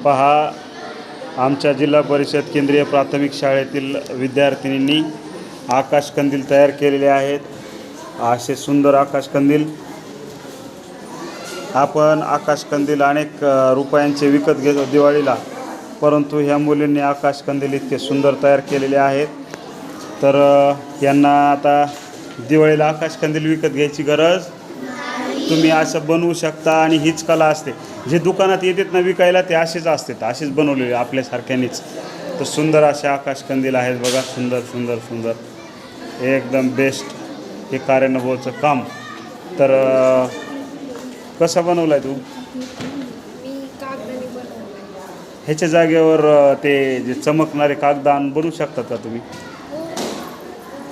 पहा, आमच्या जिल्हा परिषद केंद्रीय प्राथमिक शाळेतील विद्यार्थिनींनी आकाशकंदील तयार केलेले आहेत. असे सुंदर आकाशकंदील. आपण आकाशकंदील अनेक रुपयांचे विकत घेतो दिवाळीला, परंतु ह्या मुलींनी आकाशकंदील इतके सुंदर तयार केलेले आहेत. तर यांना आता दिवाळीला आकाशकंदील विकत घ्यायची गरज, तुम्ही असं बनवू शकता. आणि हीच कला असते, जे दुकानात येतात ना विकायला ते असेच असतात, असेच बनवलेले आपल्यासारख्यांनीच. तर सुंदर असे आकाशकंदील आहेत बघा, सुंदर सुंदर सुंदर, एकदम बेस्ट हे कार्यानुभवाचं काम. तर कसं बनवलं आहे तू? ह्याच्या जागेवर ते जे चमकणारे कागदान बनवू शकतात का तुम्ही?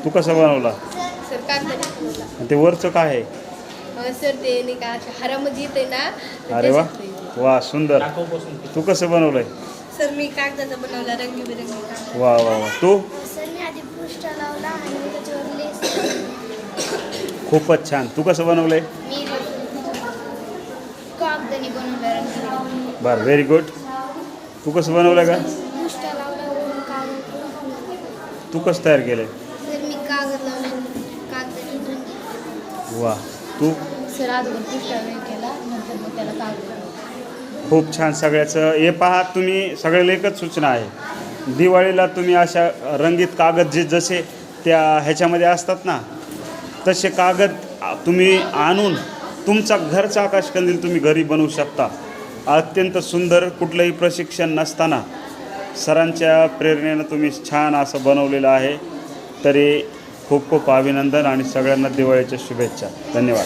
तू कसं बनवला? ते वरचं काय आहे? सर ते नाही का हारामध्ये येते ना. अरे वा वा, सुंदर. तू कसं बनवलंय? सर मी कागदाचा बनवला, रंगीबेरंगी. वा वा वा. तू? सर मी आधी पृष्ठ लावला आणि त्याच्यावर लेस. खूपच छान. तू कसं बनवलंय? मी कागदाने बनवला, रंगीबेरंगी. बरं, व्हेरी गुड. तू कसं बनवलं का? पृष्ठ लावला वरून कागद. तू कसं तयार केलंय? सर मी कागद लावला, कागदाने रंगीत. वा. तू? सर अगोदर पृष्ठ केला, नंतर मग त्याला कागद. खूप छान. सगळ्याचं हे पहा, तुम्ही सगळ्याला एकच सूचना आहे, दिवाळीला तुम्ही अशा रंगीत कागद जे जसे त्या ह्याच्यामध्ये असतात ना, तसे कागद तुम्ही आणून तुमचा घरचा आकाशकंदील तुम्ही घरी बनवू शकता. अत्यंत सुंदर, कुठलंही प्रशिक्षण नसताना सरांच्या प्रेरणेनं तुम्ही छान असं बनवलेलं आहे. तरी खूप खूप अभिनंदन आणि सगळ्यांना दिवाळीच्या शुभेच्छा. धन्यवाद.